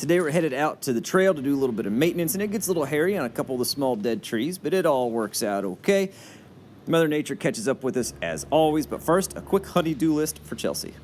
Today we're headed out to the trail to do a little bit of maintenance, and it gets a little hairy on a couple of the small dead trees, but it all works out okay. Mother Nature catches up with us as always, but first, a quick honey-do list for Chelsea.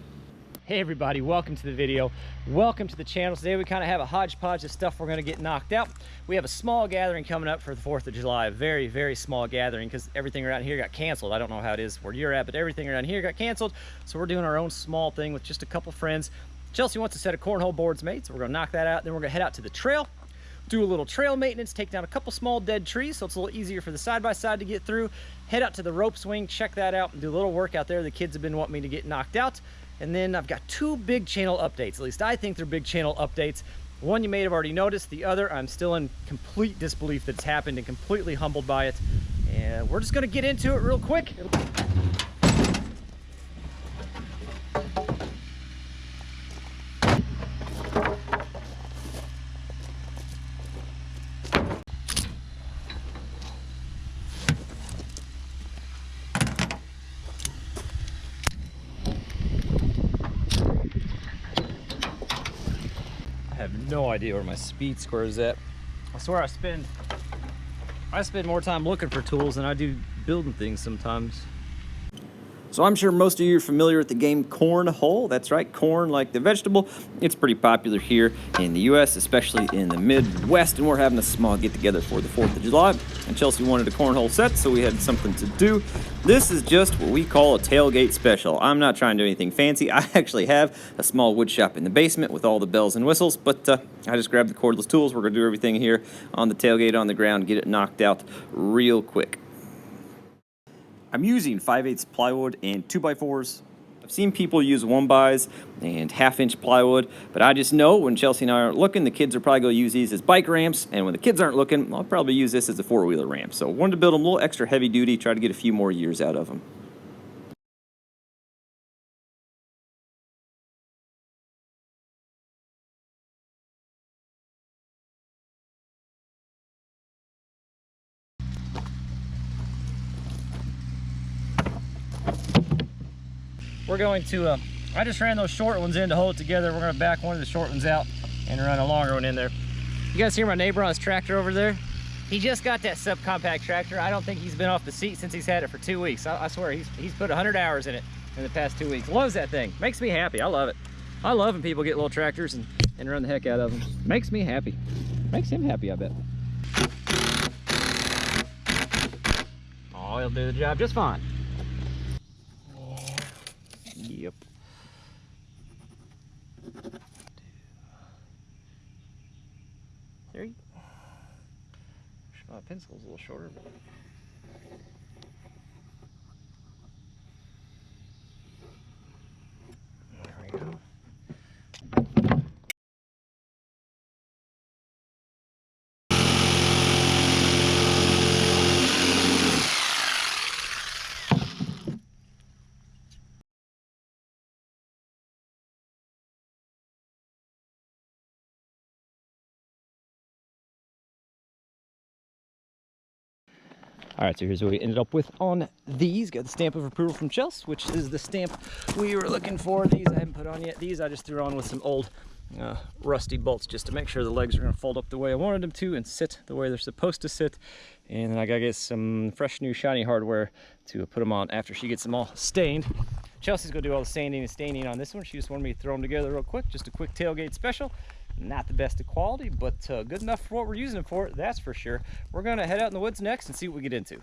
Hey everybody, welcome to the video. Welcome to the channel. Today we kind of have a hodgepodge of stuff we're going to get knocked out. We have a small gathering coming up for the 4th of July, a very, very small gathering because everything around here got canceled. I don't know how it is where you're at, but everything around here got canceled. So we're doing our own small thing with just a couple friends. Chelsea wants a set of cornhole boards made, so we're going to knock that out. Then we're going to head out to the trail, do a little trail maintenance, take down a couple small dead trees so it's a little easier for the side-by-side to get through. Head out to the rope swing, check that out, and do a little work out there. The kids have been wanting me to get knocked out. And then I've got two big channel updates. At least I think they're big channel updates. One you may have already noticed. The other, I'm still in complete disbelief that it's happened and completely humbled by it. And we're just gonna get into it real quick. I have no idea where my speed square is at. I swear I spend more time looking for tools than I do building things sometimes. So I'm sure most of you are familiar with the game cornhole. That's right, corn like the vegetable. It's pretty popular here in the U.S., especially in the Midwest, and we're having a small get-together for the 4th of July. And Chelsea wanted a cornhole set, so we had something to do. This is just what we call a tailgate special. I'm not trying to do anything fancy. I actually have a small wood shop in the basement with all the bells and whistles, but I just grabbed the cordless tools. We're going to do everything here on the tailgate on the ground, get it knocked out real quick. I'm using 5/8 plywood and 2x4s. I've seen people use 1x and 1/2-inch plywood, but I just know when Chelsea and I aren't looking, the kids are probably going to use these as bike ramps, and when the kids aren't looking, I'll probably use this as a 4-wheeler ramp. So I wanted to build them a little extra heavy duty, try to get a few more years out of them. We're going to, I just ran those short ones in to hold it together. We're going to back one of the short ones out and run a longer one in there. You guys hear my neighbor on his tractor over there? He just got that subcompact tractor. I don't think he's been off the seat since he's had it for 2 weeks. I swear, he's put 100 hours in it in the past 2 weeks. Loves that thing. Makes me happy. I love it. I love when people get little tractors and run the heck out of them. Makes me happy. Makes him happy, I bet. Oh, he'll do the job just fine. Yep. There you go. My pencil's a little shorter, but there we go. All right, so here's what we ended up with on these. Got the stamp of approval from Chelsea, which is the stamp we were looking for. These I haven't put on yet. These I just threw on with some old rusty bolts just to make sure the legs are going to fold up the way I wanted them to and sit the way they're supposed to sit. And then I got to get some fresh new shiny hardware to put them on after she gets them all stained. Chelsea's going to do all the sanding and staining on this one. She just wanted me to throw them together real quick, just a quick tailgate special. Not the best of quality, but good enough for what we're using it for, that's for sure. We're going to head out in the woods next and see what we get into.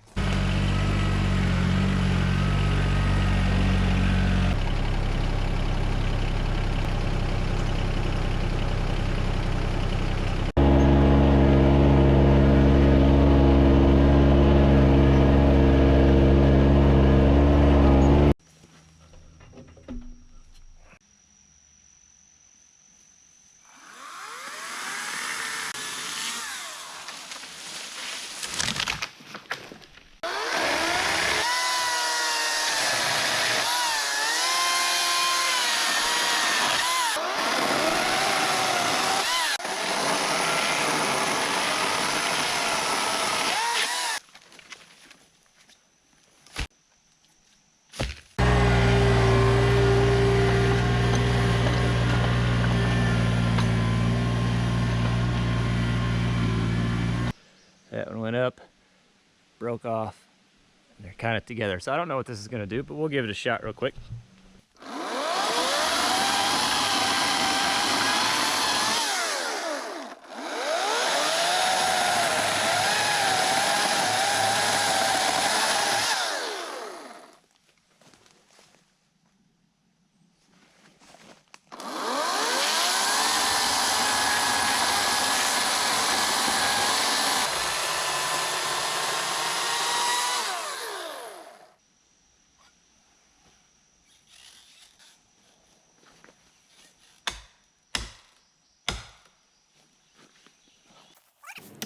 That one went up, broke off. They're kind of together. So I don't know what this is gonna do, but we'll give it a shot real quick.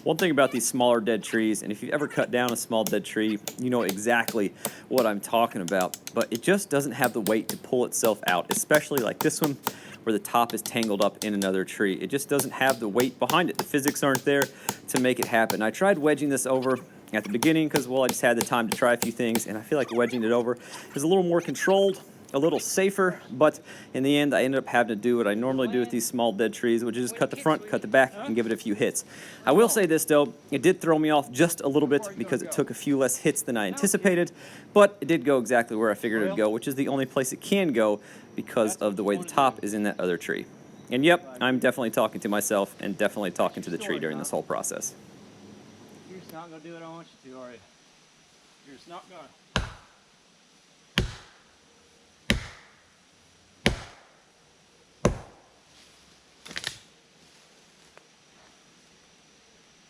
One thing about these smaller dead trees, and if you've ever cut down a small dead tree, you know exactly what I'm talking about, but it just doesn't have the weight to pull itself out, especially like this one where the top is tangled up in another tree. It just doesn't have the weight behind it. The physics aren't there to make it happen. I tried wedging this over at the beginning because, well, I just had the time to try a few things, and I feel like wedging it over is a little more controlled, a little safer, but in the end I ended up having to do what I normally do with these small dead trees, which is just cut the front, cut the back, and give it a few hits. I will say this though, it did throw me off just a little bit because it took a few less hits than I anticipated, but it did go exactly where I figured it would go, which is the only place it can go because of the way the top is in that other tree. And yep, I'm definitely talking to myself and definitely talking to the tree during this whole process. You're just not gonna do what I want you to, are you? You're just not gonna.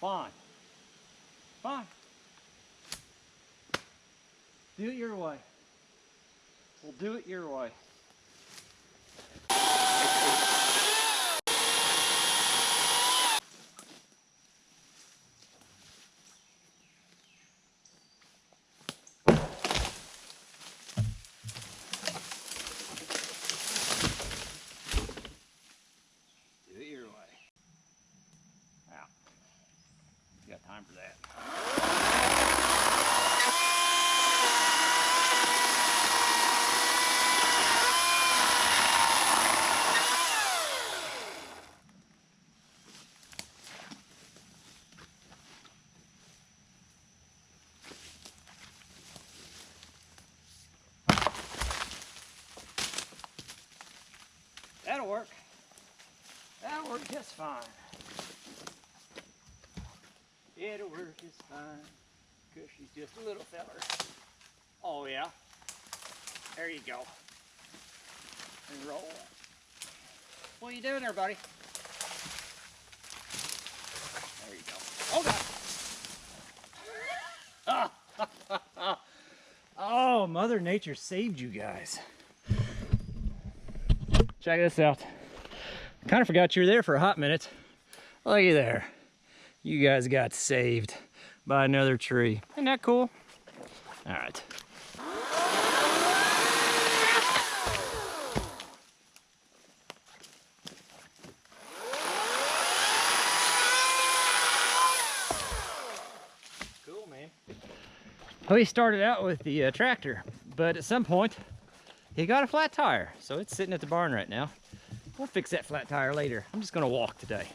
Fine. Fine. Do it your way. We'll do it your way. Do it your way. Now, you got time for that. That'll work. That'll work just fine. It'll work just fine, because she's just a little feller. Oh yeah. There you go. And roll. What are you doing there, buddy? There you go. Oh God. Oh, Mother Nature saved you guys. Check this out. Kind of forgot you were there for a hot minute. Looky there. You guys got saved by another tree. Isn't that cool? All right. Cool, man. Well, he started out with the tractor, but at some point, he got a flat tire. So it's sitting at the barn right now. We'll fix that flat tire later. I'm just gonna walk today.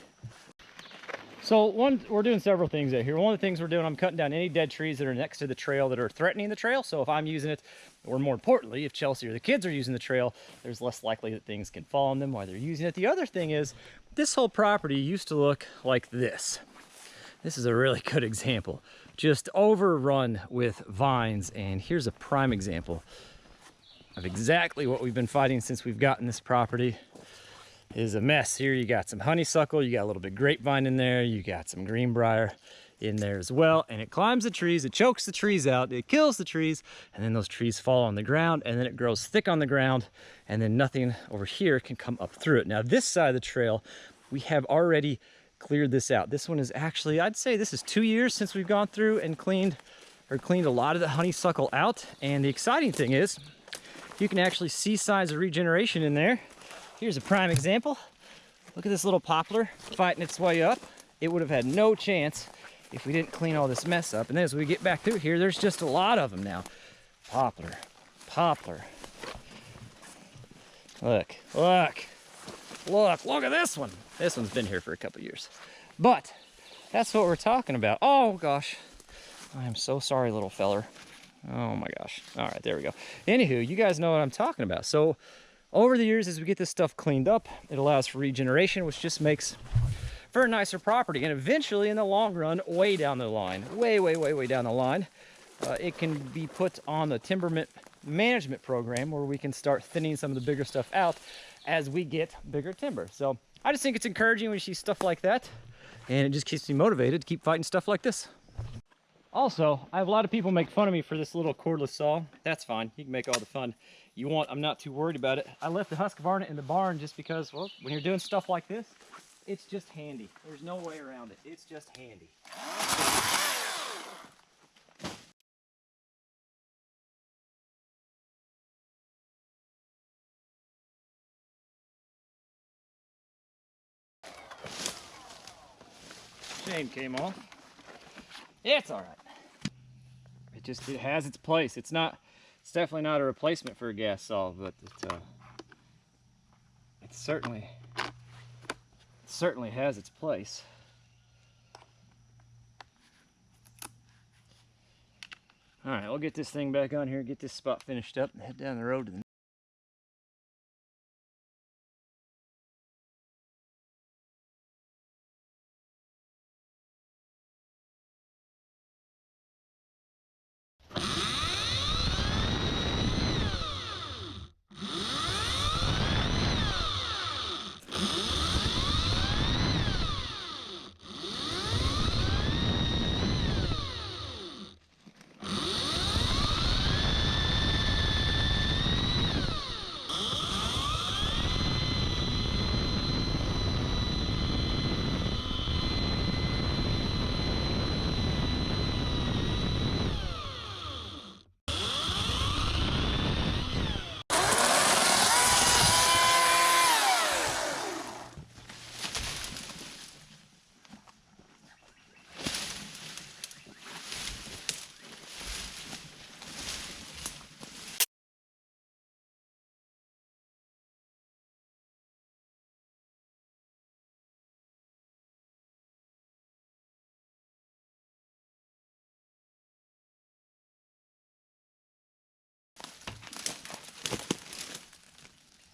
So we're doing several things out here. One of the things we're doing, I'm cutting down any dead trees that are next to the trail that are threatening the trail. So if I'm using it, or more importantly, if Chelsea or the kids are using the trail, there's less likely that things can fall on them while they're using it. The other thing is, this whole property used to look like this. This is a really good example. Just overrun with vines, and here's a prime example of exactly what we've been fighting since we've gotten this property. Is a mess. Here you got some honeysuckle, you got a little bit of grapevine in there, you got some greenbrier in there as well, and it climbs the trees, it chokes the trees out, it kills the trees, and then those trees fall on the ground, and then it grows thick on the ground, and then nothing over here can come up through it. Now this side of the trail, we have already cleared this out. This one is actually, I'd say this is 2 years since we've gone through and cleaned a lot of the honeysuckle out, and the exciting thing is, you can actually see signs of regeneration in there. Here's a prime example. Look at this little poplar fighting its way up. It would have had no chance if we didn't clean all this mess up. And then as we get back through here, there's just a lot of them now. Poplar, poplar. Look, look, look at this one. This one's been here for a couple years. But That's what we're talking about. Oh gosh, I am so sorry, little feller. Oh my gosh. All right, there we go. Anywho, you guys know what I'm talking about. So over the years, as we get this stuff cleaned up, it allows for regeneration, which just makes for a nicer property. And eventually, in the long run, way down the line, way down the line, it can be put on the timber management program where we can start thinning some of the bigger stuff out as we get bigger timber. So I just think it's encouraging when you see stuff like that, and it just keeps me motivated to keep fighting stuff like this. Also, I have a lot of people make fun of me for this little cordless saw. That's fine. You can make all the fun you want. I'm not too worried about it. I left the Husqvarna in the barn just because, well, when you're doing stuff like this, it's just handy. There's no way around it. It's just handy. Chain came off. It's all right. It has its place. It's definitely not a replacement for a gas saw, but it certainly has its place. All right, we'll get this thing back on here, get this spot finished up, and head down the road to the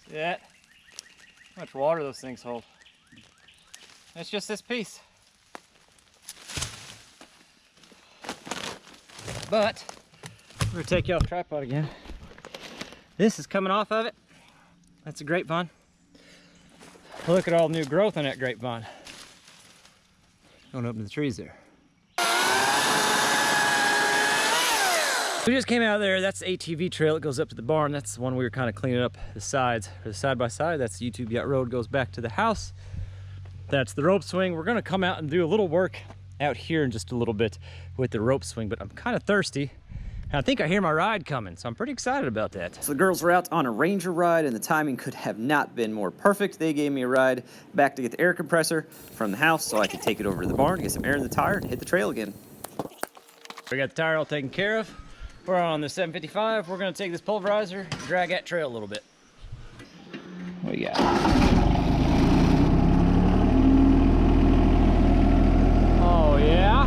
See that? How much water those things hold. It's just this piece. But we're gonna take you off the tripod again. This is coming off of it. That's a grapevine. Look at all the new growth on that grapevine. Going up to the trees there. We just came out of there. That's the ATV trail that goes up to the barn. That's the one we were kind of cleaning up the sides. For the side-by-side, that's the YouTube Yacht Road, goes back to the house. That's the rope swing. We're gonna come out and do a little work out here in just a little bit with the rope swing, but I'm kind of thirsty. And I think I hear my ride coming, so I'm pretty excited about that. So the girls were out on a Ranger ride, and the timing could have not been more perfect. They gave me a ride back to get the air compressor from the house so I could take it over to the barn, get some air in the tire, and hit the trail again. We got the tire all taken care of. We're on the 755. We're gonna take this pulverizer, drag that trail a little bit. What do you got? Oh yeah.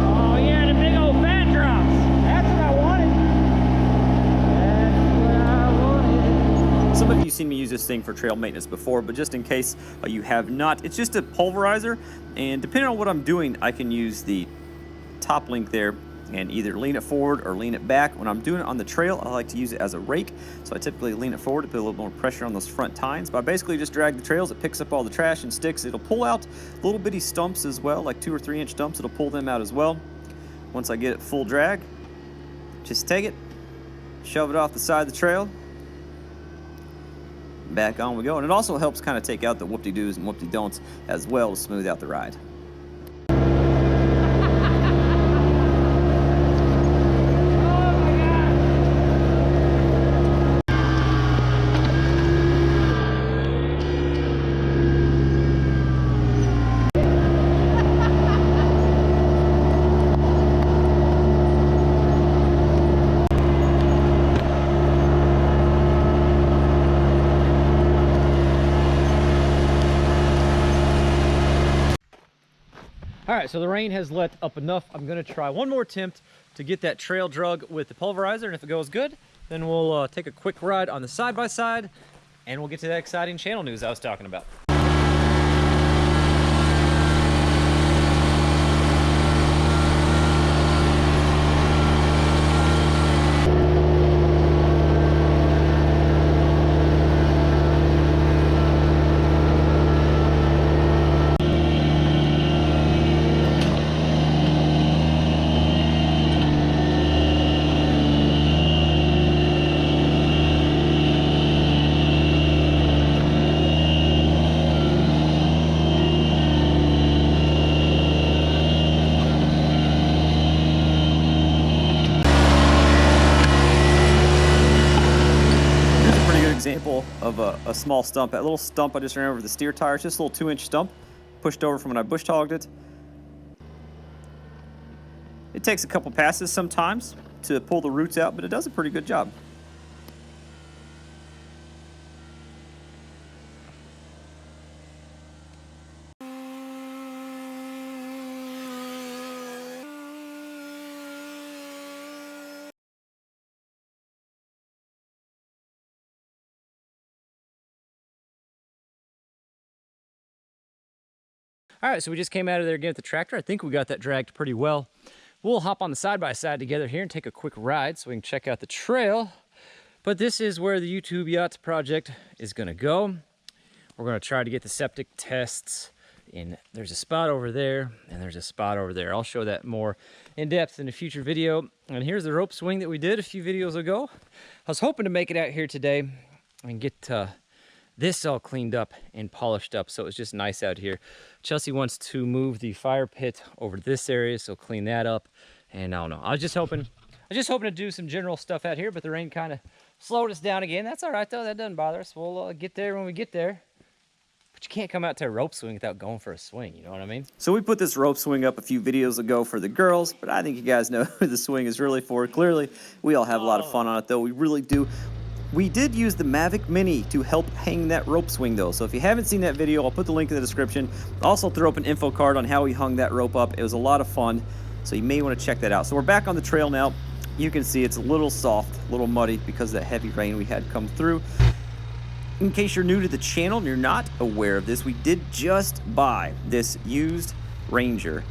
Oh yeah, the big old fat drops. That's what I wanted. That's what I wanted. Some of you have seen me use this thing for trail maintenance before, but just in case you have not, it's just a pulverizer, and depending on what I'm doing, I can use the top link there and either lean it forward or lean it back. When I'm doing it on the trail, I like to use it as a rake, so I typically lean it forward to put a little more pressure on those front tines. But I basically just drag the trails. It picks up all the trash and sticks. It'll pull out little bitty stumps as well, like 2 or 3 inch stumps. It'll pull them out as well. Once I get it full drag, just take it, shove it off the side of the trail, back on we go. And it also helps kind of take out the whoop-de-doos and whoop-de-don'ts as well to smooth out the ride. All right, so the rain has let up enough. I'm gonna try one more attempt to get that trail drug with the pulverizer, and if it goes good, then we'll take a quick ride on the side-by-side, and we'll get to that exciting channel news I was talking about. Example of a small stump. That little stump I just ran over the steer tire, it's just a little 2-inch stump pushed over from when I bush hogged it. It takes a couple passes sometimes to pull the roots out, but it does a pretty good job. All right, so we just came out of there again with the tractor. I think we got that dragged pretty well. We'll hop on the side-by-side together here and take a quick ride so we can check out the trail. But this is where the YouTube Yachts project is gonna go. We're gonna try to get the septic tests in. There's a spot over there and there's a spot over there. I'll show that more in depth in a future video. And here's the rope swing that we did a few videos ago. I was hoping to make it out here today and get this all cleaned up and polished up, so it's just nice out here. Chelsea wants to move the fire pit over to this area, so clean that up. And I don't know, I was just hoping to do some general stuff out here, but the rain kind of slowed us down again. That's all right though, that doesn't bother us. We'll get there when we get there. But you can't come out to a rope swing without going for a swing, you know what I mean? So we put this rope swing up a few videos ago for the girls, but I think you guys know who the swing is really for. Clearly, we all have a lot of fun on it though, we really do. We did use the Mavic Mini to help hang that rope swing though, so if you haven't seen that video, I'll put the link in the description. I'll also throw up an info card on how we hung that rope up. It was a lot of fun, so you may want to check that out. So we're back on the trail now. You can see it's a little soft, a little muddy because of that heavy rain we had come through. In case you're new to the channel and you're not aware of this, we did just buy this used Ranger.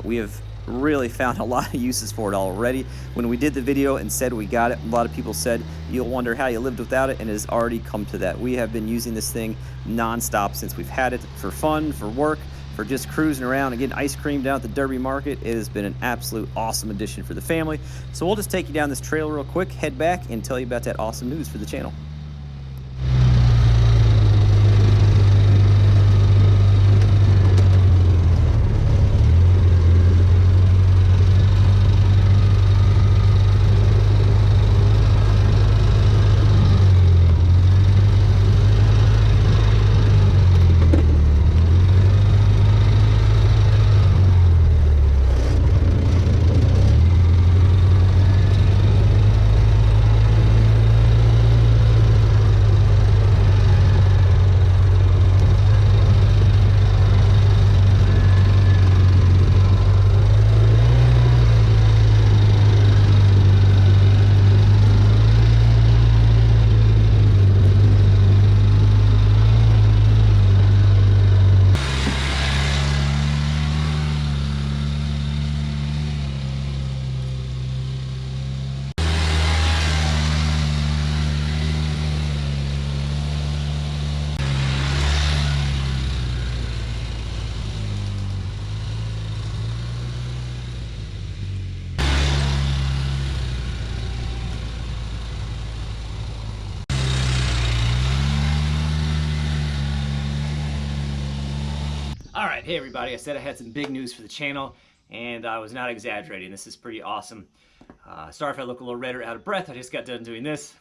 We have really found a lot of uses for it already. When we did the video and said we got it, a lot of people said you'll wonder how you lived without it, and it has already come to that. We have been using this thing non-stop since we've had it, for fun, for work, for just cruising around and getting ice cream down at the Derby Market. It has been an absolute awesome addition for the family. So we'll just take you down this trail real quick, head back, and tell you about that awesome news for the channel. All right, hey everybody, I said I had some big news for the channel, and I was not exaggerating. This is pretty awesome. Sorry if I look a little red or out of breath, I just got done doing this.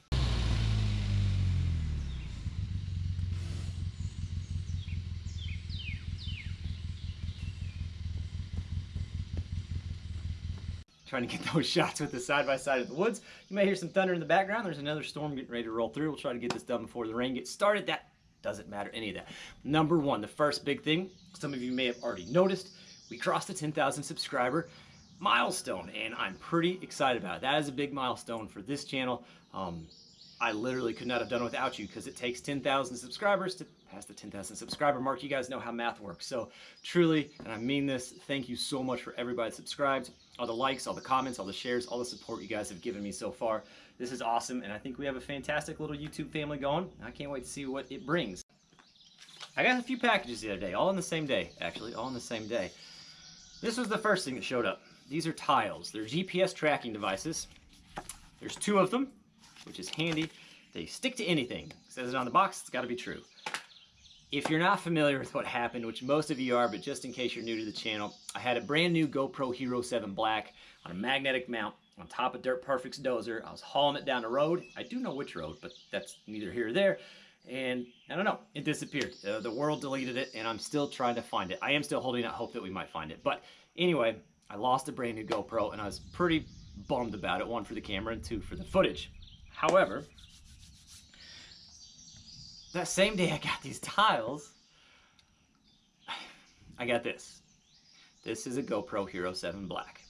Trying to get those shots with the side-by-side of the woods. You may hear some thunder in the background. There's another storm getting ready to roll through. We'll try to get this done before the rain gets started. That doesn't matter any of that. Number one, the first big thing, some of you may have already noticed, we crossed the 10,000 subscriber milestone, and I'm pretty excited about it. That is a big milestone for this channel. I literally could not have done it without you, because it takes 10,000 subscribers to pass the 10,000 subscriber mark. You guys know how math works. So truly, and I mean this, thank you so much for everybody that subscribed, all the likes, all the comments, all the shares, all the support you guys have given me so far. This is awesome, and I think we have a fantastic little YouTube family going. I can't wait to see what it brings. I got a few packages the other day, all on the same day, actually, all on the same day. This was the first thing that showed up. These are tiles. They're GPS tracking devices. There's 2 of them, which is handy. They stick to anything. It says it on the box, it's gotta be true. If you're not familiar with what happened, which most of you are, but just in case you're new to the channel, I had a brand new GoPro Hero 7 Black on a magnetic mount on top of Dirt Perfect's dozer. I was hauling it down the road. I do know which road, but that's neither here or there. And I don't know, it disappeared. The world deleted it, and I'm still trying to find it. I am still holding out hope that we might find it. But anyway, I lost a brand new GoPro, and I was pretty bummed about it. 1 for the camera and 2 for the footage. However, that same day I got these tiles, I got this. This is a GoPro Hero 7 Black.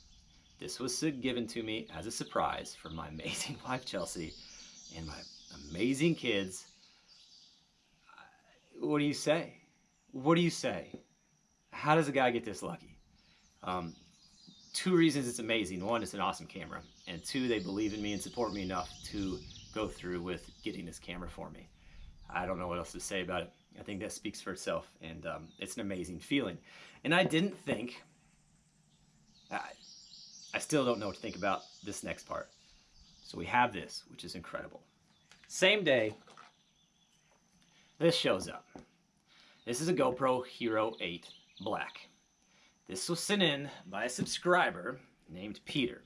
This was given to me as a surprise from my amazing wife, Chelsea, and my amazing kids. What do you say? What do you say? How does a guy get this lucky? 2 reasons it's amazing. 1, it's an awesome camera. And 2, they believe in me and support me enough to go through with getting this camera for me. I don't know what else to say about it. I think that speaks for itself, and it's an amazing feeling. And I didn't think, I still don't know what to think about this next part. So we have this, which is incredible. Same day, this shows up. This is a GoPro Hero 8 Black. This was sent in by a subscriber named Peter.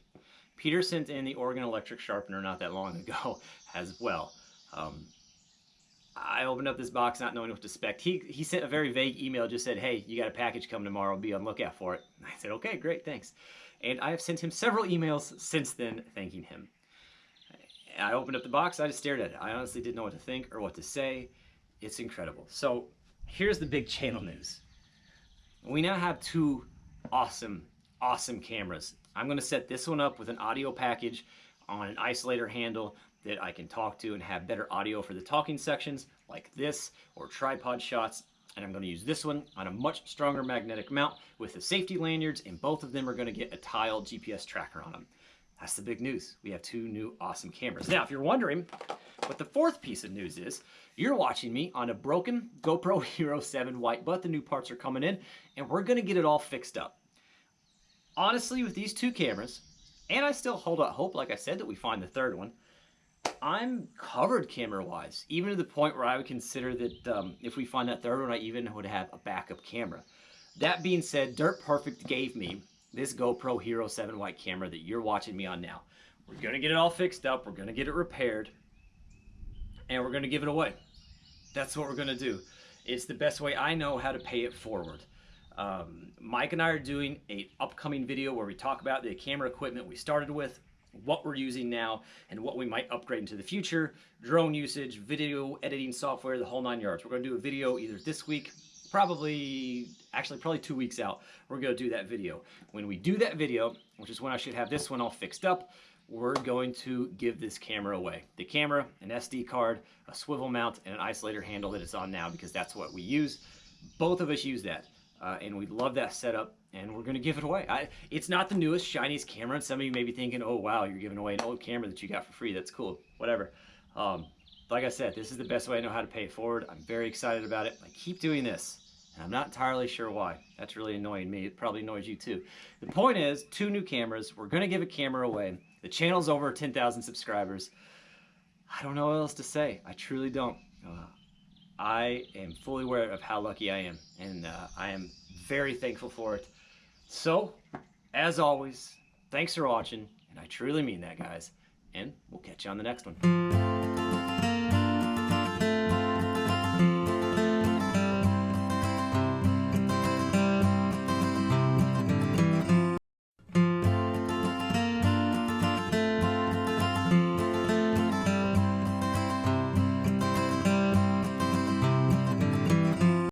Peter sent in the Oregon electric sharpener not that long ago as well. I opened up this box not knowing what to expect. He sent a very vague email, just said, hey, you got a package coming tomorrow, be on lookout for it. And I said, okay, great, thanks. And I have sent him several emails since then thanking him. I opened up the box, I just stared at it. I honestly didn't know what to think or what to say. It's incredible. So here's the big channel news. We now have 2 awesome cameras. I'm gonna set this one up with an audio package on an isolator handle that I can talk to and have better audio for the talking sections like this, or tripod shots. And I'm gonna use this one on a much stronger magnetic mount with the safety lanyards, and both of them are gonna get a tile GPS tracker on them. That's the big news. We have 2 new awesome cameras. Now, if you're wondering what the 4th piece of news is, you're watching me on a broken GoPro Hero 7 white, but the new parts are coming in, and we're gonna get it all fixed up. Honestly, with these 2 cameras, and I still hold out hope, like I said, that we find the 3rd one, I'm covered camera-wise, even to the point where I would consider that if we find that 3rd one, I even would have a backup camera. That being said, Dirt Perfect gave me this GoPro Hero 7 white camera that you're watching me on now. We're gonna get it all fixed up, we're gonna get it repaired, and we're gonna give it away. That's what we're gonna do. It's the best way I know how to pay it forward. Mike and I are doing an upcoming video where we talk about the camera equipment we started with, what we're using now, and what we might upgrade into the future, drone usage, video editing software, the whole 9 yards. We're gonna do a video either this week, probably 2 weeks out, we're gonna do that video. When we do that video, which is when I should have this one all fixed up, we're going to give this camera away. The camera, an SD card, a swivel mount, and an isolator handle that it's on now, because that's what we use. Both of us use that. And we love that setup, and we're gonna give it away. It's not the newest, shiniest camera, and some of you may be thinking, oh wow, you're giving away an old camera that you got for free, that's cool, whatever. Like I said, this is the best way I know how to pay it forward. I'm very excited about it. I keep doing this, and I'm not entirely sure why. That's really annoying me. It probably annoys you too. The point is, 2 new cameras. We're gonna give a camera away. The channel's over 10,000 subscribers. I don't know what else to say. I truly don't. I am fully aware of how lucky I am, and I am very thankful for it. So, as always, thanks for watching, and I truly mean that, guys, and we'll catch you on the next one.